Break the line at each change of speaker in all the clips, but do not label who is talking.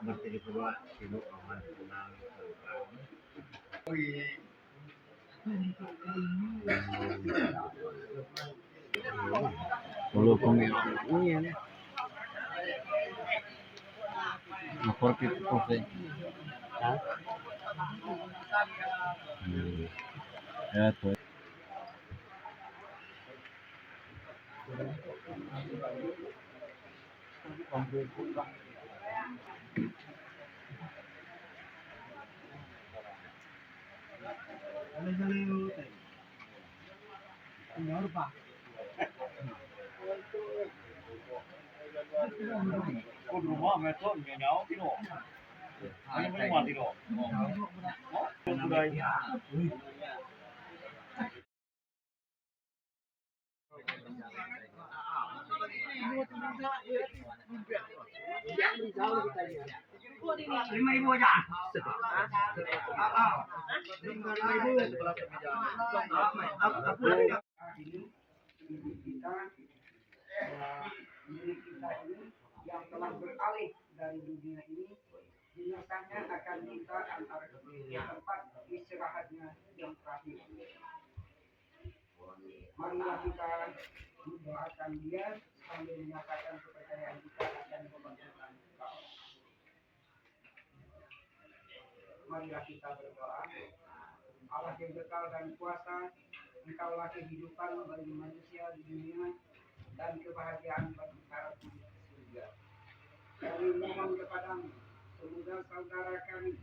Berarti kedua sibuk aman tenang. Kalau kami ini ya, lapor kita kopi. Ya tuh.
Con rumah metode nyawa kilo. Ini mana kilo? Oh, sudah.
Lima ribu aja.
Milik kita ini yang telah beralih dari dunia ini jenazahnya akan kita antar ke tempat istirahatnya yang terakhir. Marilah kita mendoakan dia sambil menyatakan kepercayaan kita akan kebangkitan. Marilah kita berdoa. Allah yang kekal dan kuasa, Engkaulah kehidupan bagi manusia di dunia dan kebahagiaan bagi para penduduk surga. Kami mohon kepadamu, semoga saudara kami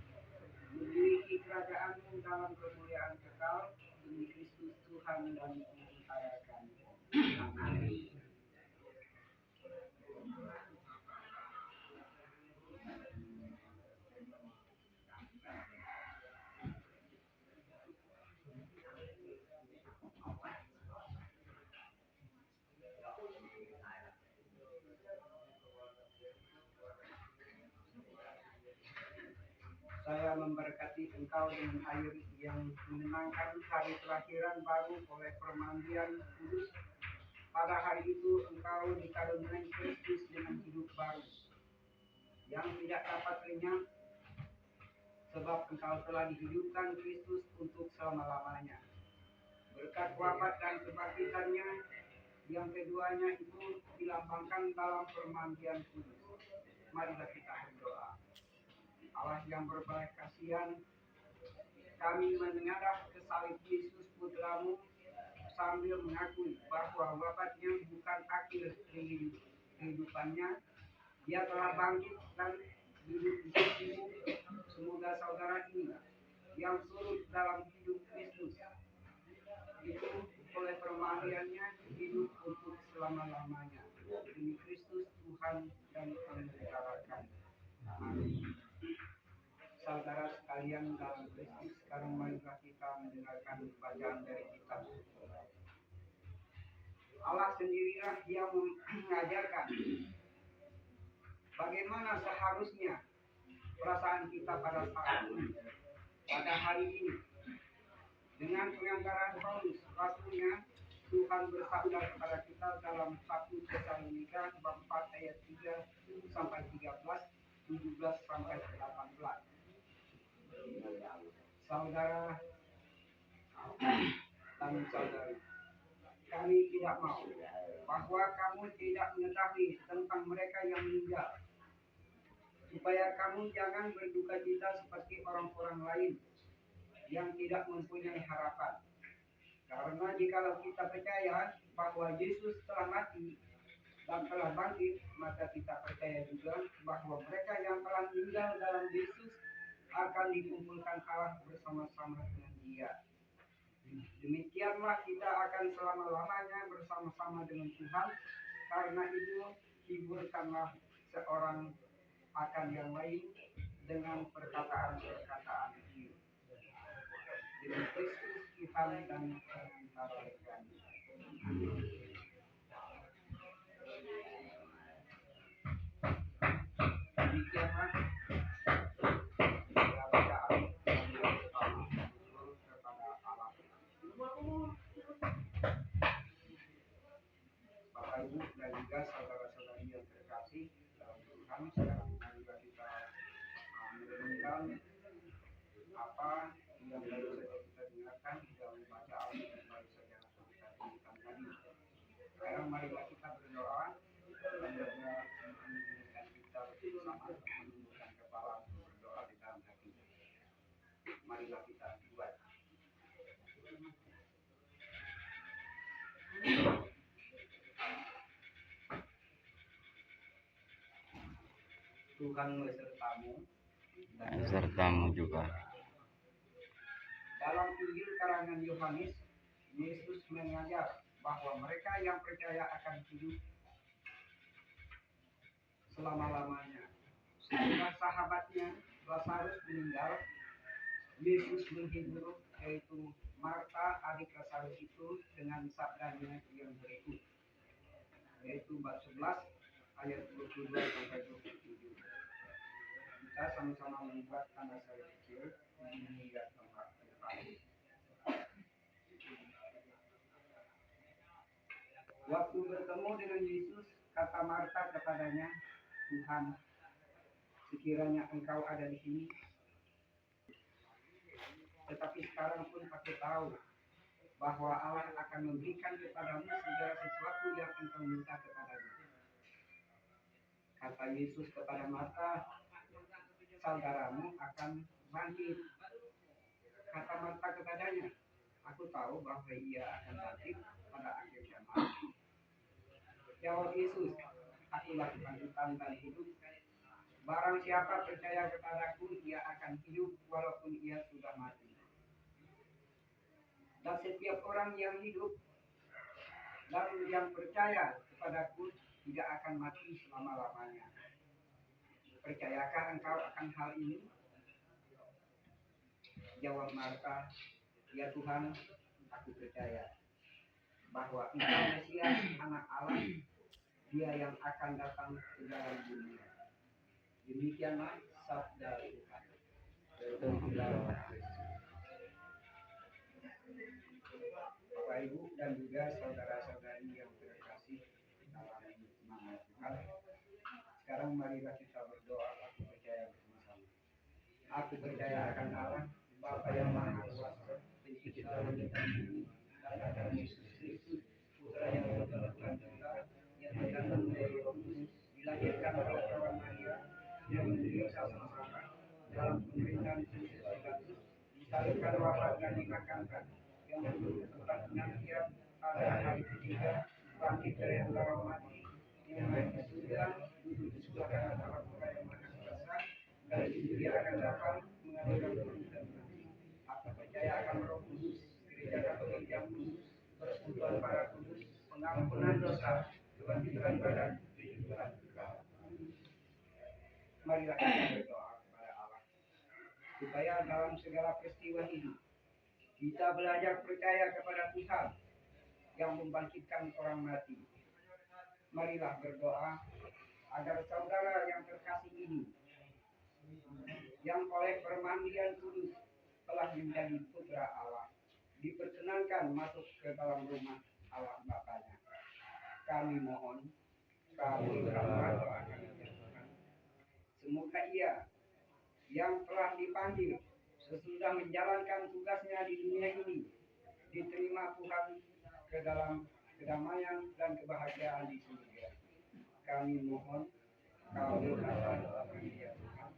memiliki kerajaan-Mu dalam kemuliaan kekal demi Kristus Tuhan dan Juru kami. Amin. Saya memberkati engkau dengan air yang menenangkan hari kelahiran baru oleh permandian kudus. Pada hari itu engkau dikaruniai Kristus dengan hidup baru yang tidak dapat lenyap, sebab engkau telah dihidupkan Kristus untuk selama-lamanya. Berkat wafat dan kebangkitannya, yang keduanya itu dilambangkan dalam permandian kudus. Marilah kita berdoa. Allah yang berbelas kasihan, kami menengadah ke salib Yesus Putramu sambil mengakui bahwa wafatnya bukan akhir kehidupannya. Dia telah bangkit dan hidup di sisimu. Semoga saudara ini yang surut dalam hidup Kristus itu oleh permandiannya hidup untuk selama-lamanya. Demi Kristus Tuhan dan Penyelenggara kami. Amin. Saudara sekalian dalam Kristus, sekarang marilah kita mendengarkan bacaan dari kitab. Allah sendirilah yang mengajarkan bagaimana seharusnya perasaan kita pada saat ini, pada hari ini. Dengan pengantaran Paulus, rasulnya, Tuhan bersabda kepada kita dalam 1 Tesalonika bab 4 ayat 3 sampai 13, 17 sampai 18. Saudara dan saudari, kami tidak mau bahwa kamu tidak mengetahui tentang mereka yang meninggal, supaya kamu jangan berduka cita seperti orang-orang lain yang tidak mempunyai harapan. Karena jikalau kita percaya bahwa Yesus telah mati dan telah bangkit, maka kita percaya juga bahwa mereka yang telah meninggal dalam Yesus akan dikumpulkan Allah bersama-sama dengan Dia. Demikianlah kita akan selama-lamanya bersama-sama dengan Tuhan. Karena itu, hiburkanlah seorang akan yang lain dengan perkataan-perkataan ini. Demi Kristus Tuhan dan Penyelenggara kami. Bapak Ibu dan juga saudara-saudari yang terkasih dalam Tuhan, sekarang marilah kita merenungkan apa yang baru saja kita dengarkan dalam bacaan yang baru saja kita dengarkan tadi. Sekarang marilah kita berdoa dan juga menginginkan kita bersama menundukkan kepala berdoa di dalam hati. Marilah kita buat. Tuhan besertamu dan
sertamu juga.
dalam Injil karangan Yohanes, Yesus mengajar bahwa mereka yang percaya akan hidup selama-lamanya. Setelah sahabatnya Lazarus meninggal, Yesus menghibur yaitu Marta adik Lazarus itu dengan sabdanya yang berikut, yaitu bab 11 ayat 22 sampai 27. Kita sama-sama membuat tanda salib kecil di tempat depan. Waktu bertemu dengan Yesus, kata Marta kepadanya, Tuhan, sekiranya Engkau ada di sini, tetapi sekarang pun aku tahu bahwa Allah akan memberikan kepadamu segala sesuatu yang engkau minta kepadanya. Kata Yesus kepada Marta, saudaramu akan bangkit. Kata Marta kepadanya, aku tahu bahwa ia akan bangkit pada akhir zaman. Jawab Yesus, akulah kebangkitan dan hidup. Barang siapa percaya kepadaku, ia akan hidup walaupun ia sudah mati. Dan setiap orang yang hidup dan yang percaya kepadaku tidak akan mati selama-lamanya. Percayakah engkau akan hal ini? Jawab Marta, ya Tuhan, aku percaya bahwa Engkau Mesias, Anak Allah, Dia yang akan datang ke dalam dunia. Demikianlah sabda Tuhan. Terpujilah Kristus. Bapak Ibu dan juga saudara-saudari yang terkasih dalam nama Tuhan. Sekarang marilah kita berdoa. Aku percaya bersama-sama. Aku percaya akan Allah, Bapa yang Maha Kuasa, Pencipta langit dan bumi, dan akan Yesus Kristus, Putra yang adalah Tuhan kita, yang dikandung dari Roh Kudus, dilahirkan oleh Kawan Maria, yang menderita sama-sama dalam pemerintahan Yesus Pilatus, disalibkan, wafat dan dimakamkan, yang duduk di tempat penantian pada hari ketiga, bangkit dari antara mati, yang naik ke surga, duduk di sebelah kanan Allah yang Maha Kuasa, dan itu dia akan datang mengadilkan bumi dan bumi. Aku percaya akan Roh Kudus, gereja Katolik yang kudus, persekutuan para kudus, pengampunan dosa, kebangkitan badan, kehidupan kekal. Marilah kita berdoa kepada Allah, supaya dalam segala peristiwa ini kita belajar percaya kepada Tuhan yang membangkitkan orang mati. Marilah berdoa agar saudara yang terkasih ini, yang oleh permandian kudus telah menjadi putra Allah, diperkenankan masuk ke dalam rumah Allah Bapanya. Kami mohon, kami berharap doakan Tuhan. Semoga ia yang telah dipanggil sesudah menjalankan tugasnya di dunia ini diterima Tuhan ke dalam kedamaian dan kebahagiaan di surga. Kami mohon, kami berharap doakan Tuhan.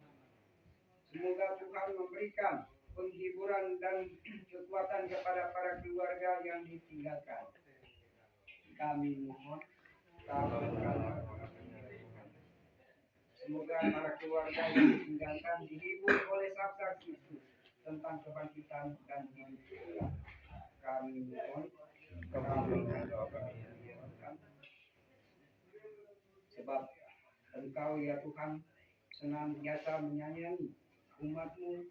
Semoga Tuhan memberikan penghiburan dan kekuatan kepada para keluarga yang ditinggalkan. Kami mohon, kami berharap doakan Tuhan. Semoga para keluarga yang ditinggalkan dihibur oleh sabda Kristus tentang kebangkitan dan hidup kekal. Kami mohon, kami doakan Tuhan. Sebab Engkau ya Tuhan senantiasa menyayangi umat-Mu.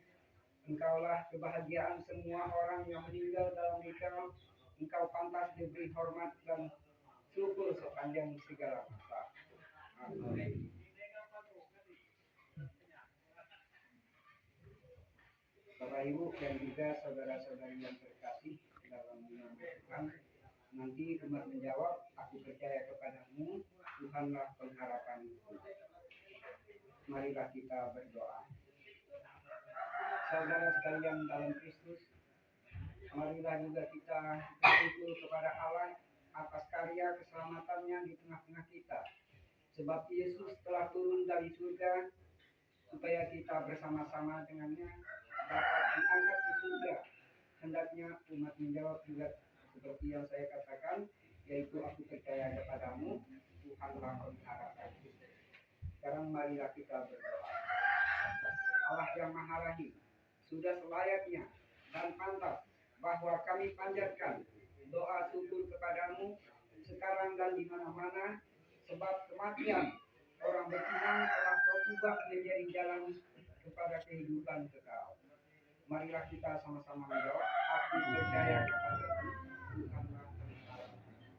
Engkaulah kebahagiaan semua orang yang meninggal dalam Engkau. Engkau pantas diberi hormat dan syukur sepanjang segala masa. Amin. Bapak Ibu dan juga saudara-saudari yang terkasih dalam nama Nanti umat menjawab, aku percaya kepadamu, Tuhanlah pengharapanku. Marilah kita berdoa. Saudara sekalian dalam Kristus, marilah juga kita bersyukur kepada Allah atas karya keselamatannya di tengah-tengah kita. Sebab Yesus telah turun dari surga supaya kita bersama-sama dengannya dapat diangkat ke surga. Hendaknya umat menjawab juga seperti yang saya katakan, yaitu aku percaya kepadamu, Tuhanlah pengharapanku. Sekarang marilah kita berdoa. Allah yang Maha Rahim, sudah selayaknya dan pantas bahwa kami panjatkan doa syukur kepadamu sekarang dan di mana-mana, sebab kematian orang beriman telah kau ubah menjadi jalan kepada kehidupan kekal. Marilah kita sama-sama menjawab, aku percaya kepadamu, Tuhanlah pengharapanku.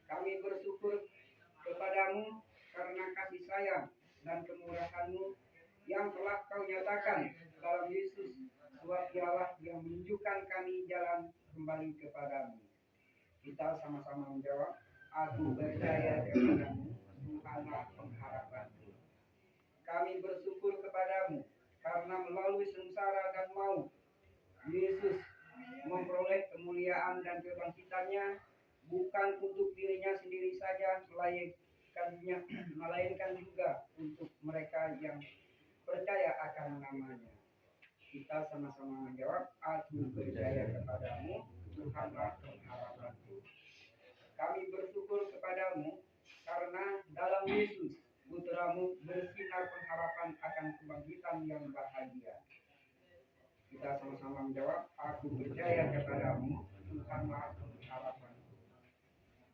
Kami bersyukur kepadamu karena kasih sayang dan kemurahan-Mu yang telah kau nyatakan dalam Yesus, sebab Dialah yang menunjukkan kami jalan kembali kepadamu. Kita sama-sama menjawab, aku percaya kepadamu, Tuhanlah pengharapanku. Kami bersyukur kepadamu karena melalui sengsara dan maut, Yesus memperoleh kemuliaan dan kebangkitannya bukan untuk dirinya sendiri saja, melainkan juga untuk mereka yang percaya akan namanya. Kita sama-sama menjawab, aku percaya kepadamu, Tuhanlah pengharapanku. Kami bersyukur kepadamu karena dalam Yesus, Putramu bersinar pengharapan akan kebangkitan yang bahagia. Kita sama-sama menjawab, aku percaya kepadamu, Tuhanlah pengharapanku.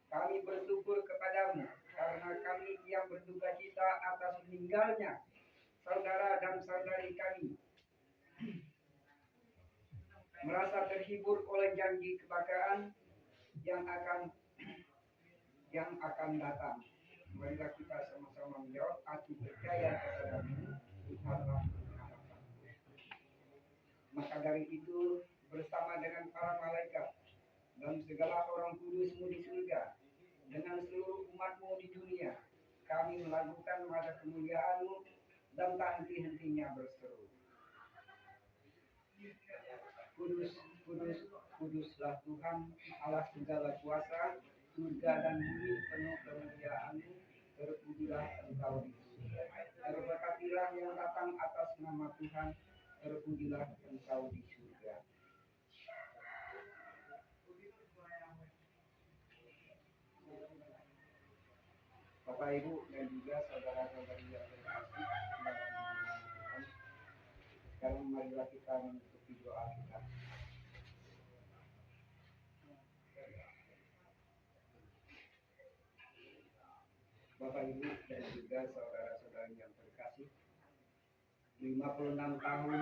Kami bersyukur kepadamu karena kami yang berduka cita atas meninggalnya saudara dan saudari kami merasa terhibur oleh janji kebanggaan yang akan datang. Marilah kita sama-sama menjawab, aku percaya kepadamu, Tuhanlah pengharapanku. Maka dari itu, bersama dengan para malaikat dan segala orang kudus-Mu di surga, dengan seluruh umat-Mu di dunia, kami melakukan nada kemuliaan-Mu dan tak henti-hentinya berseru, kudus, kudus, kuduslah Tuhan Allah segala kuasa, surga dan bumi penuh kemuliaan-Mu, terpujilah Engkau di surga. Terberkatilah yang datang atas nama Tuhan, terpujilah Engkau di surga. Bapak, Ibu, dan juga saudara-saudari yang terkasih dalam nama Tuhan, sekarang marilah kita menutupi doa kita. Bapak, Ibu, dan juga saudara-saudari yang terkasih, 56 tahun,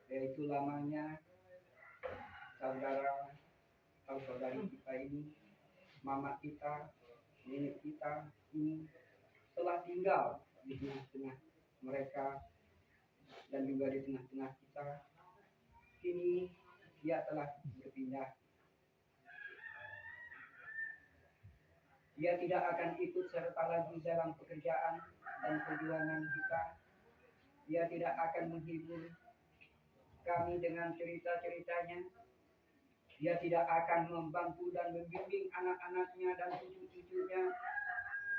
yaitu lamanya saudara atau saudari kita ini, mama kita, nenek kita ini telah tinggal di tengah-tengah mereka dan juga di tengah-tengah kita. Kini dia telah berpindah. Dia tidak akan ikut serta lagi dalam pekerjaan dan perjuangan kita. Dia tidak akan menghibur kami dengan cerita-ceritanya. Dia tidak akan membantu dan membimbing anak-anaknya dan cucu-cucunya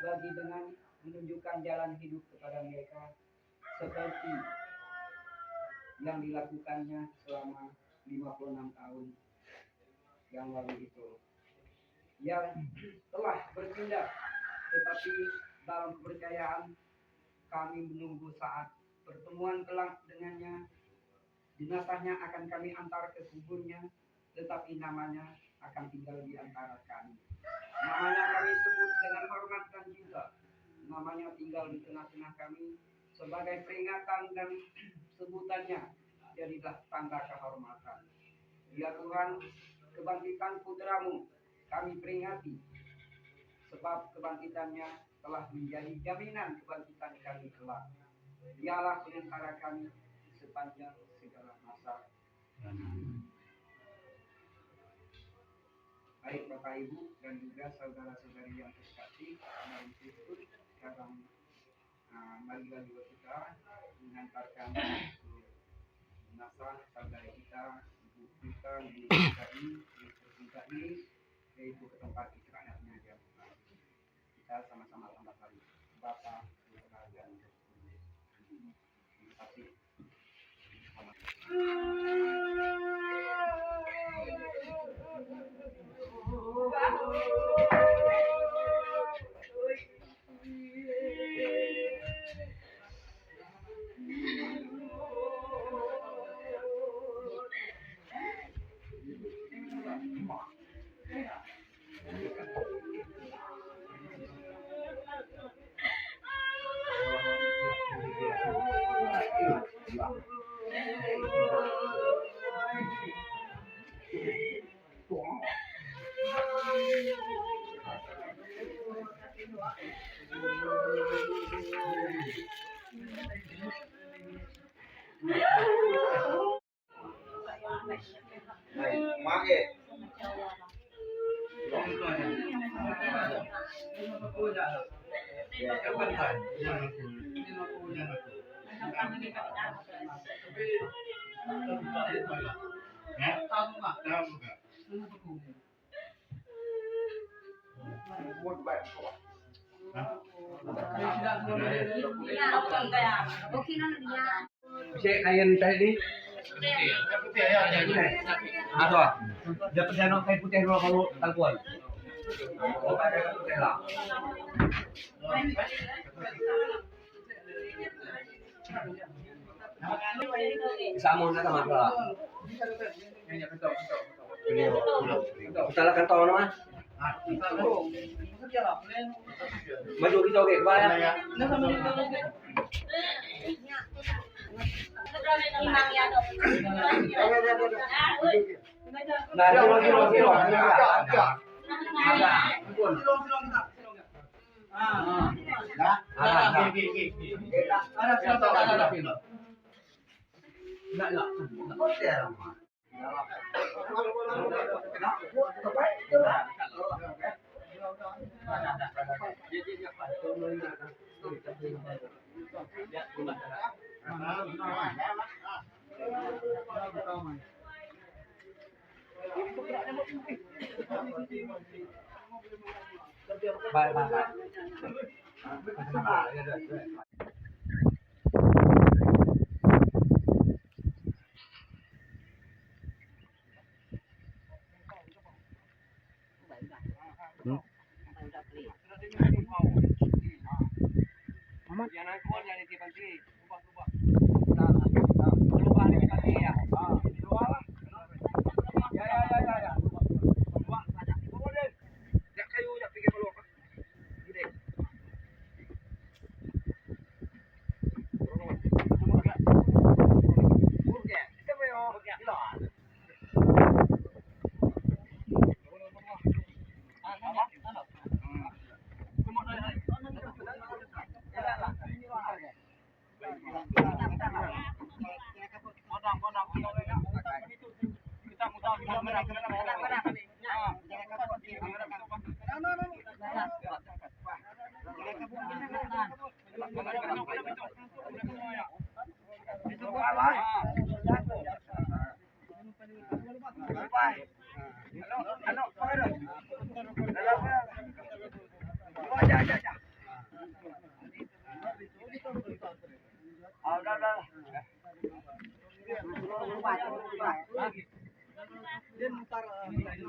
lagi dengan menunjukkan jalan hidup kepada mereka seperti yang dilakukannya selama 56 tahun yang lalu itu. Yang telah berpindah, tetapi dalam kepercayaan kami menunggu saat pertemuan kelak dengannya. Jenazahnya akan kami antar ke kuburnya, tetapi namanya akan tinggal di antara kami. Namanya kami sebut dengan hormat dan cinta. Namanya tinggal di tengah-tengah kami sebagai peringatan, dan sebutannya jadilah tanda kehormatan. Ya Tuhan, kebangkitan Putramu kami peringati, sebab kebangkitannya telah menjadi jaminan kebangkitan kami kelak. Dialah penentara kami sepanjang segala masa. Baik Bapak Ibu dan juga saudara-saudari yang terkasih dalam Kristus, sekarang mari kita mengantarkan jenazah saudara kita, ibu kita, ibu kita ini, yaitu ke tempat istirahatnya dia. Kita sama-sama tambah kali Bapak, Saudara dan Terima kasih.
Cek kain tadi. Ada. Dapat jangan kain putih dulu kalau tangkuan. Oh, ada kain putih lah. Sama nak sama lah. Salah kantong nama. Maju kita oke kebaya. Nah, kilo. Jangan keluar dari panti. Ubah dari panti ya. Ya. Ubah saja. Kemudian, jak kayu jak pergi keluar. Gede. Oke. Kita mau.
Payung.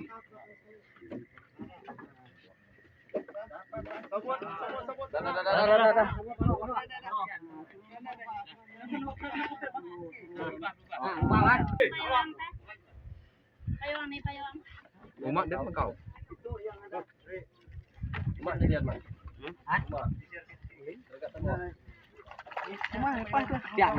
Umat dia kau. Umat dia mana?
Ya.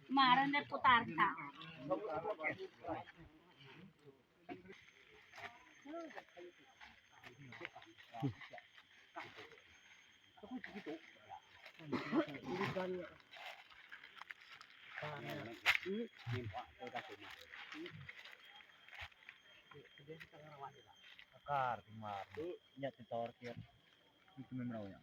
Kemarin deh putarta.
Akar timar. Nya titor kieu. Itu memang ya.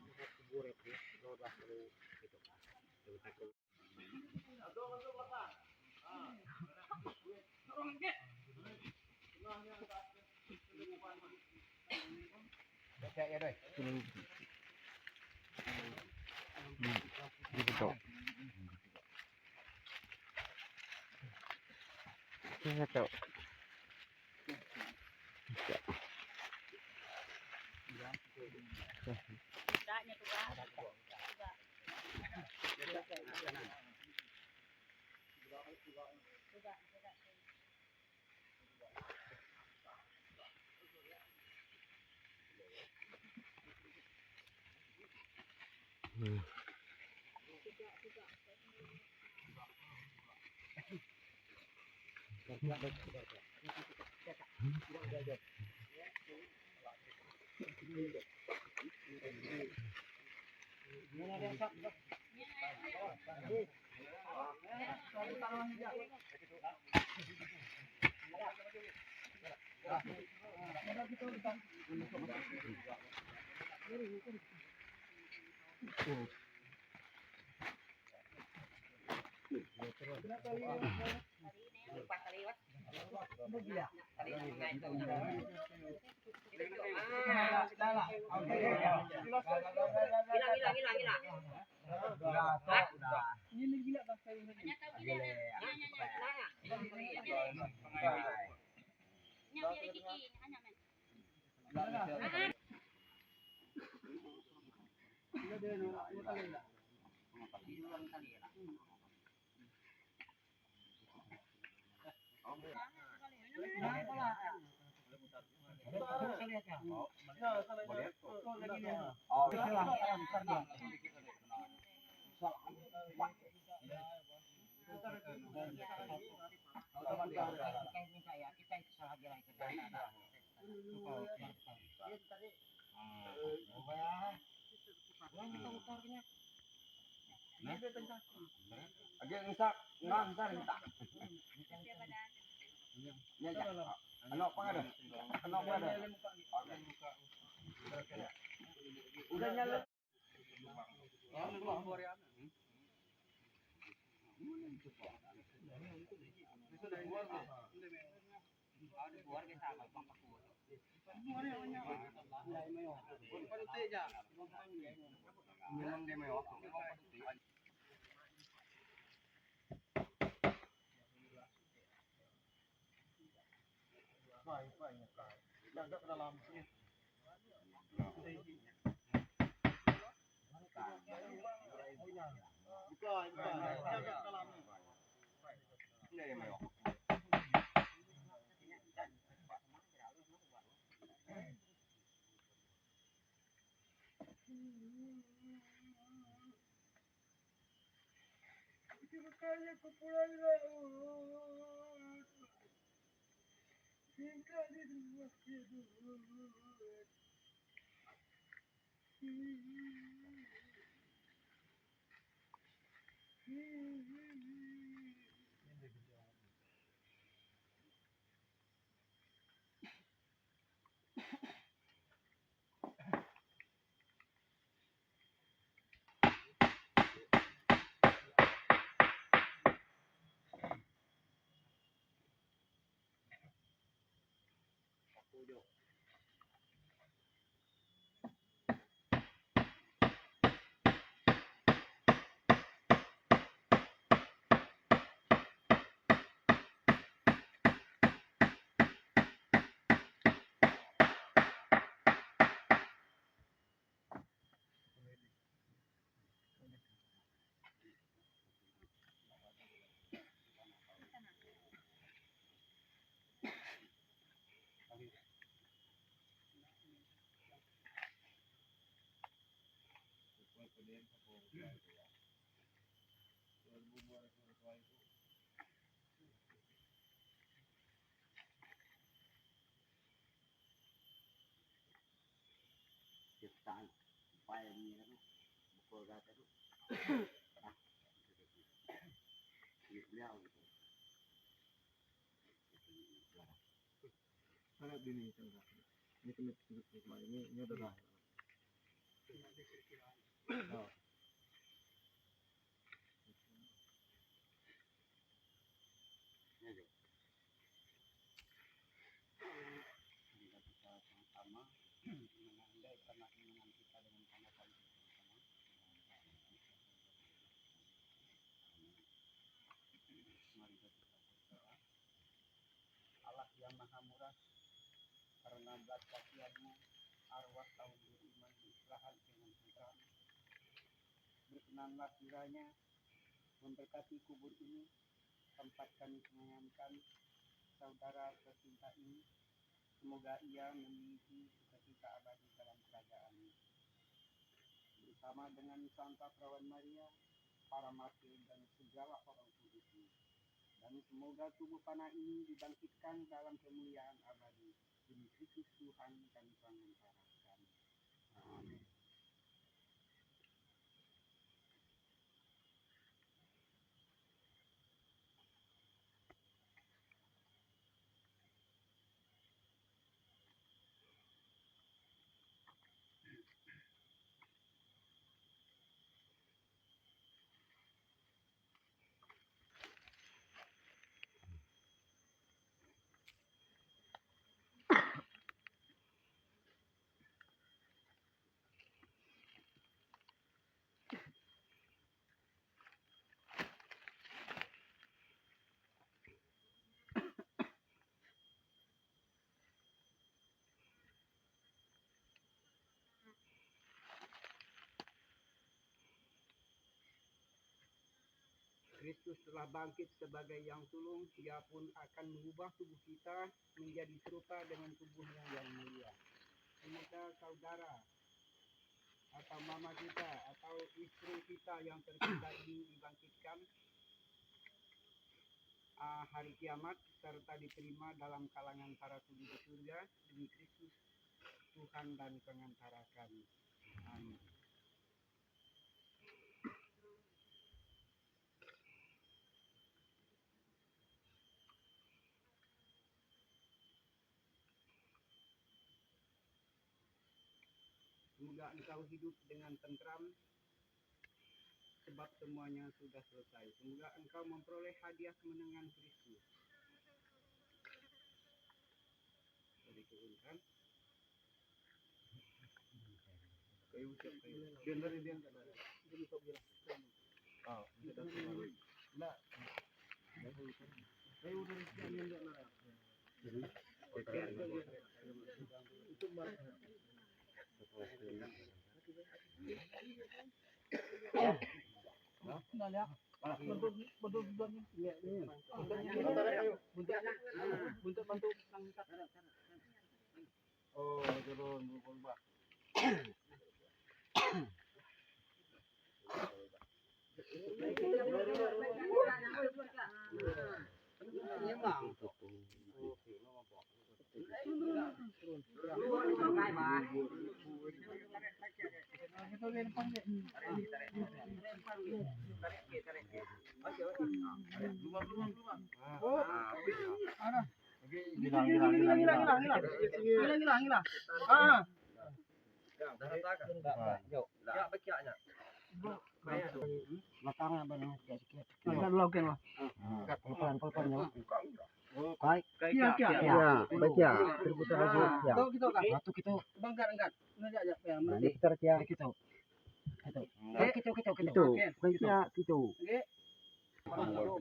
Udah nyala.
Ciptaan supaya ini bukul gata itu beliau gitu.
Sangat dini tengah. Ini kemit ini udah lah.
Allah yang maha murah, karena belas kasihanmu arwah tahun beriman diistirahat dengan tenteram. Berkenanlah kiranya memberkati kubur ini, tempat kami semayamkan saudara tercinta ini. Semoga ia memiliki sukacita abadi dalam kerajaanmu. Bersama dengan Santa Perawan Maria, para martir dan segala orang kudusmu. Dan semoga tubuh panah ini dibangkitkan dalam kemuliaan abadi demi Kristus Tuhan dan pengantara kami. Amin. Kristus telah bangkit sebagai yang sulung, Dia pun akan mengubah tubuh kita menjadi serupa dengan tubuhnya yang mulia. Semoga saudara atau mama kita atau istri kita yang tercinta ini dibangkitkan hari kiamat serta diterima dalam kalangan para sujud di surga demi Kristus Tuhan dan pengantara kami. Amin. Semoga engkau hidup dengan tentram sebab semuanya sudah selesai. Semoga engkau memperoleh hadiah kemenangan Kristus. Jadi turunkan. Kayu ucap kayu. Biar dari dia enggak ada. Dia bisa bilang. Oh, sudah selesai. Enggak. Kayu dari dia enggak ada. Jadi untuk oh, turun Pak.
Belakangnya benar sikit. Baik ya. Terputar lagi ya. Satu kita.
Bangkat angkat. Ngajak aja ya.
Nah, ini kita ya kita. Kita. Kita.
Okey.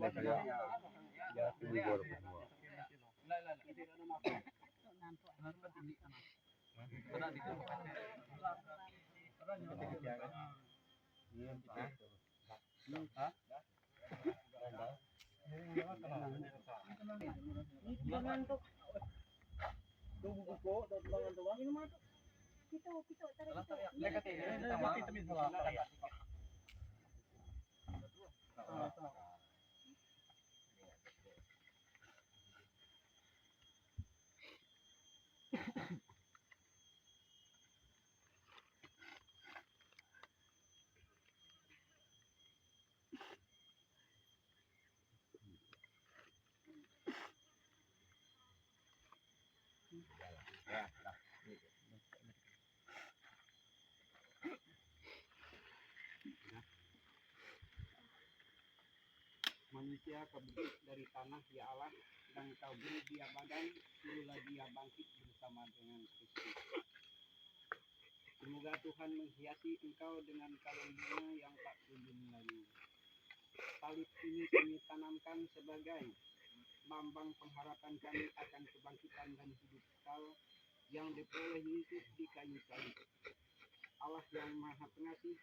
Manusia kebentuk dari tanah ya Allah, dan kau beri dia badan, suruhlah dia bangkit bersama dengan Kristus. Semoga Tuhan menghiasi engkau dengan kalung bunga yang tak kunjung layu. Salib ini kami tanamkan sebagai lambang pengharapan kami akan kebangkitan dan hidup kekal yang diperoleh Yesus di kayu salib. Allah yang Maha Pengasih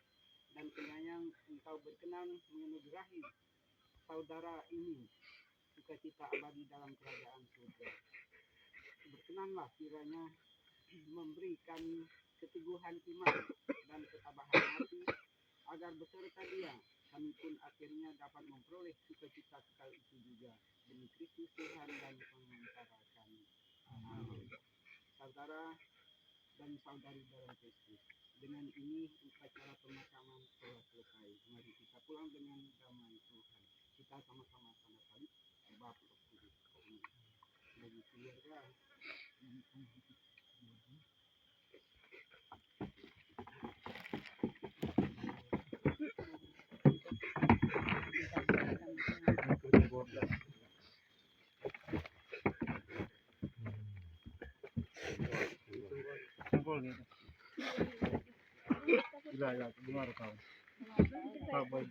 dan Penyayang, engkau berkenan menganugerahi saudara ini sukacita abadi dalam kerajaan surga. Berkenanlah kiranya memberikan keteguhan iman dan ketabahan hati agar beserta dia kami pun akhirnya dapat memperoleh sukacita kekal itu juga demi Kristus Tuhan dan pengantara kami. Amin. Saudara dan saudari dalam Kristus, dengan ini upacara pemakaman telah selesai. Mari kita pulang dengan damai Tuhan. Kita sama-sama tanda salib Bapa Roh Kudus. Bagi keluarga
Ya, dengar kau. Pak boy.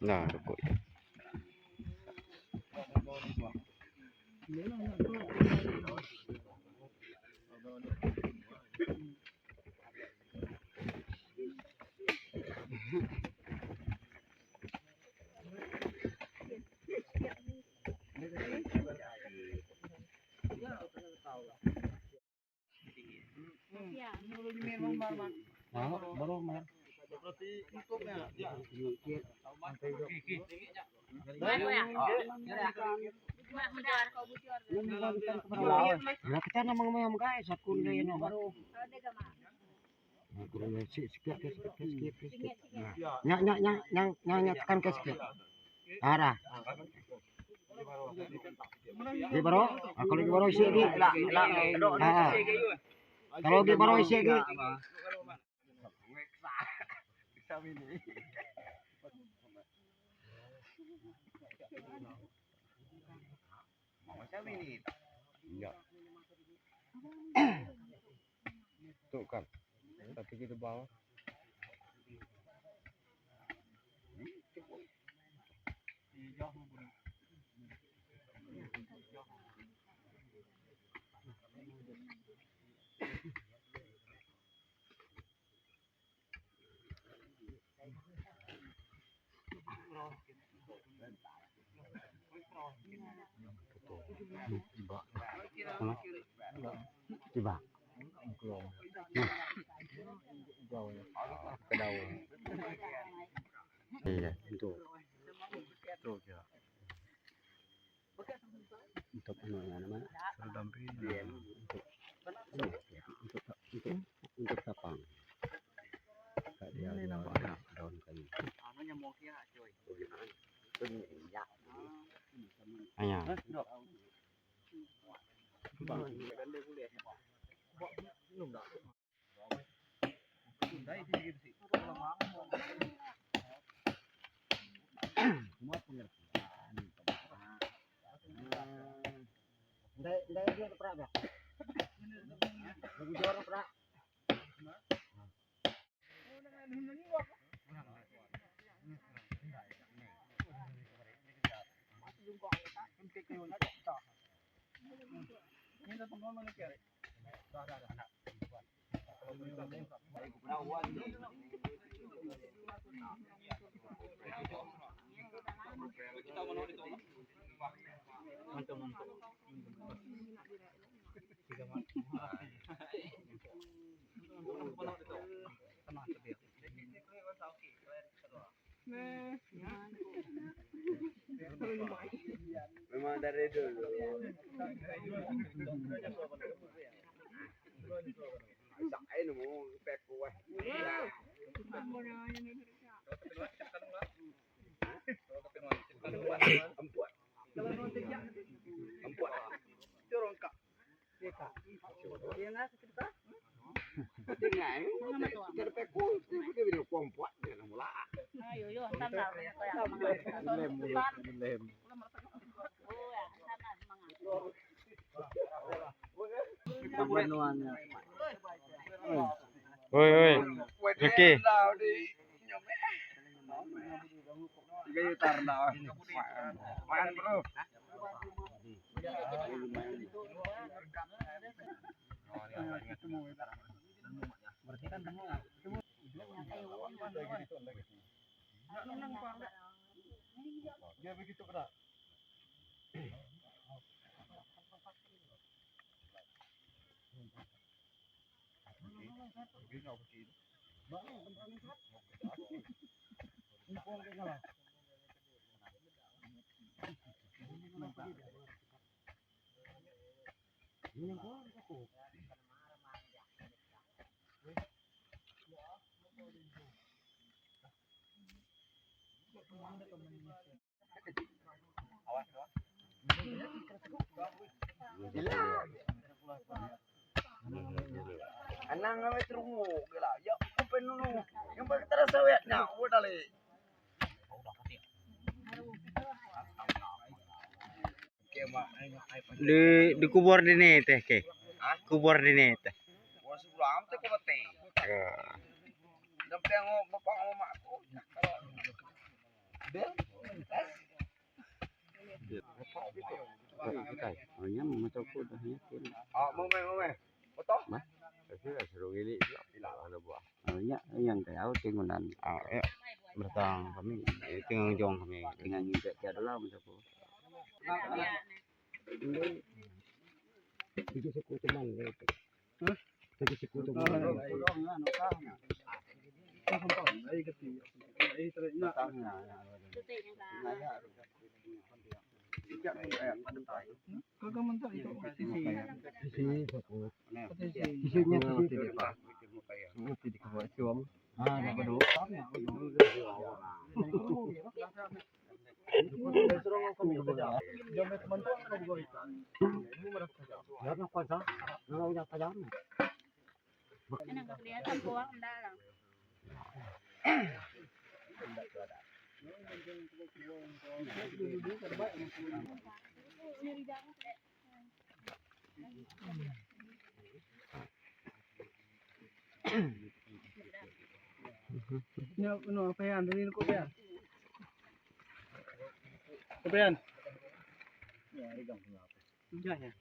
Nah, rokok. Baru main. Nah, kita namang guys, aku na yun. Sikit. Nyak tekan ke sikit. Arah. Di baro, kalau di baro isi di. Kalau di baro isi di. Tuh kan. Tapi kita bawa. Tiba. Iya, untuk nama untuk tapang. Dia daun kayu. Ayah. Dia berapa? Bagi orang berapa?
Memang dari dulu. Saya nemu peku wah.
Oi, Ricky.
Tiga juta rendah. Main bro. Dia begitu kena. Anang kami terungu gila. Ya apa nunu? Yang paling terasa wetnya, udah le.
Di kubur di nih teh ke. Kubur di nih teh.
Wah sebelum teh kau teh. Sampai ngomong bapak ngomong aku. Bel.
Hanya macam aku dah yakin.
Mau. Foto?
Mas, seru gini. Ya, yang tahu tingunan. Ya, bertang kami, tinggal jong kami, tinggal nyintek ke dalam macam aku. Tiga suku teman, tiga suku teman.
Kagak mentok itu sisi.
Isinya sisi Pak. Mesti dikawal cium. Ah, nek kudu.
Jamet mentok apa juga itu. Ini merasa jauh.
Ya nak kuasa. Nak udah tajam.
Ini nggak kelihatan buang dalam.
Ya, apa ya? Anterin ko ba yan? Apa yan? Enggak ya.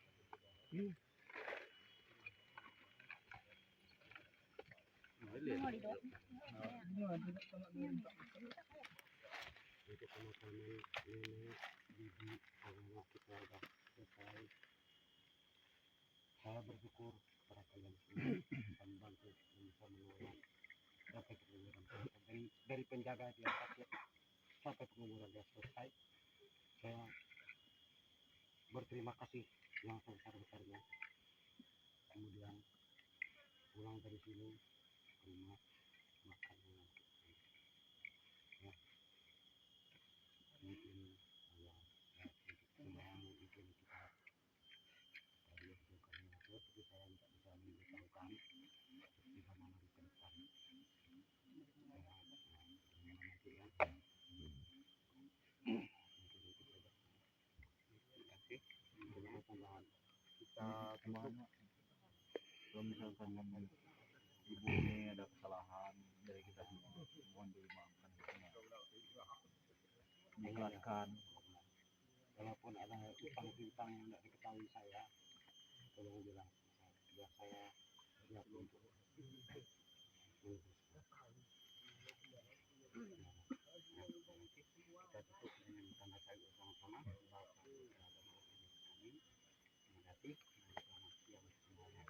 Saya bersyukur pada kalian semua membantu bisa menolong sampai penguburan dari penjaga dia sakit sampai penguburan dia selesai. Saya berterima kasih yang sebesar-besarnya. Kemudian pulang dari sini rumah makan dengan ya mungkin Allah membangun mungkin kita tapi saya tidak bisa memberitahukan di mana nanti ke depan kita semuanya kalau misalkan ibu ini ada kesalahan dari kita semua mohon dimaafkan mengikhlaskan walaupun ada utang-utang yang tidak diketahui saya tolong bilang biar saya siap untuk kita tutup dengan tanda tanya sama-sama kami menghadapi selamat siang semuanya.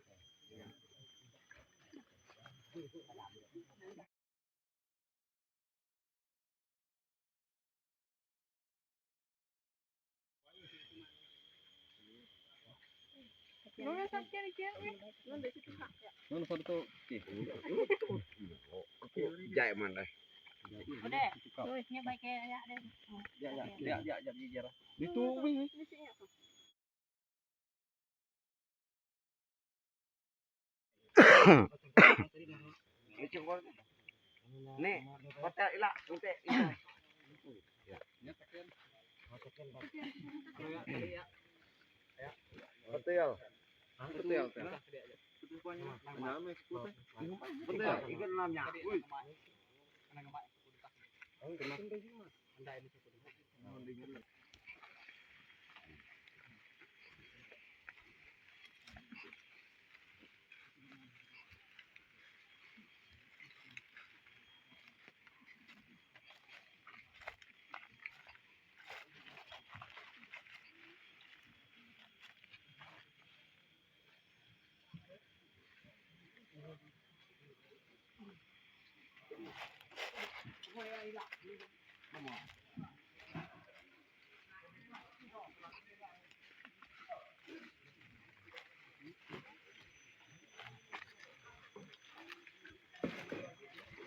Nun foto
Jaya mana?
Udah, tulisnya baik kayak deh.
ya. Itu
Nih, hotel ilah, untuk itu. Hotel. Hotel. Hotel. Ikan namanya.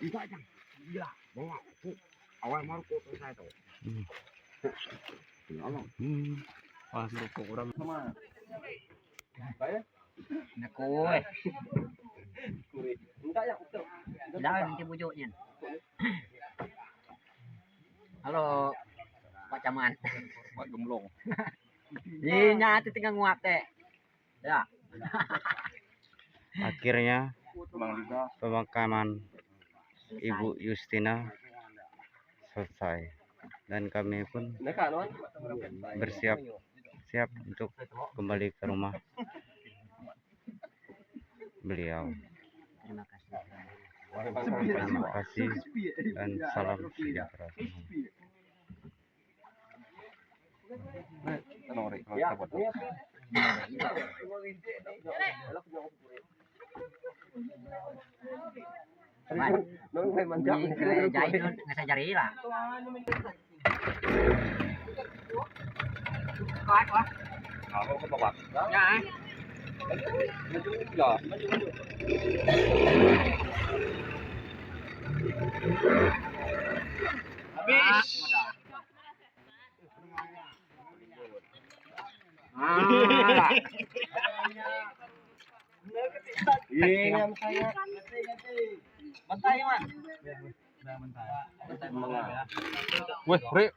Itu aja. Gila, bawa. Awal mau kok saya tuh. Allah. Pas rokok orang sama. Saya?
Nakoi.
enggak ya, betul.
Dah nanti bujuknya. Halo, Pak Caman.
Pak Gemblong.
Iya, itu tinggal nguap teh. Ya.
Akhirnya
Bang Liga.
pemakaman Ibu Justina selesai dan kami pun bersiap untuk kembali ke rumah beliau. Terima kasih dan salam sejahtera.
Jahit nggak saya cari lah. Có quá.
Không có bọc.
Dạ.
Rồi.
Habis.
Iya, saya.
Bantai man.
Wih, Rik.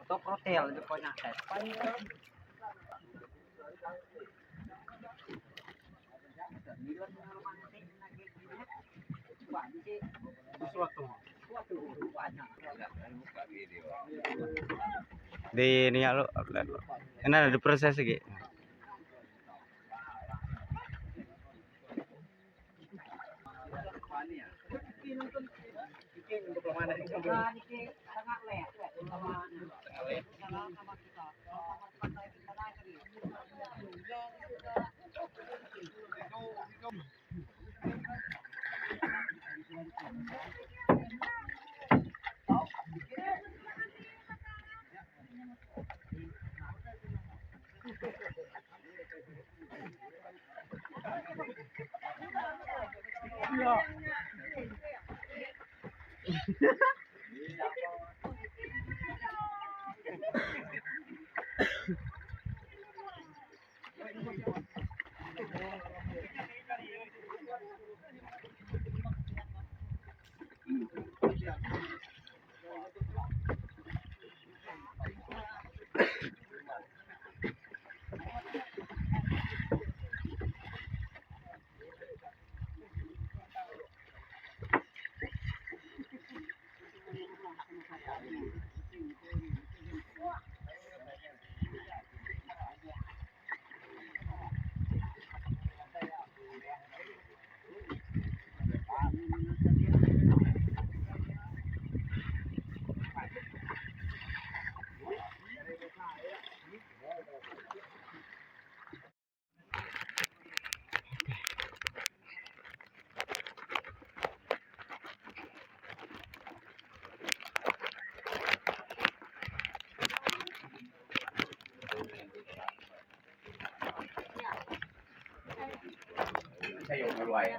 Untuk hotel itu pokoknya.
Di ini ya lo, ini ada proses lagi.
Saya yang mulai.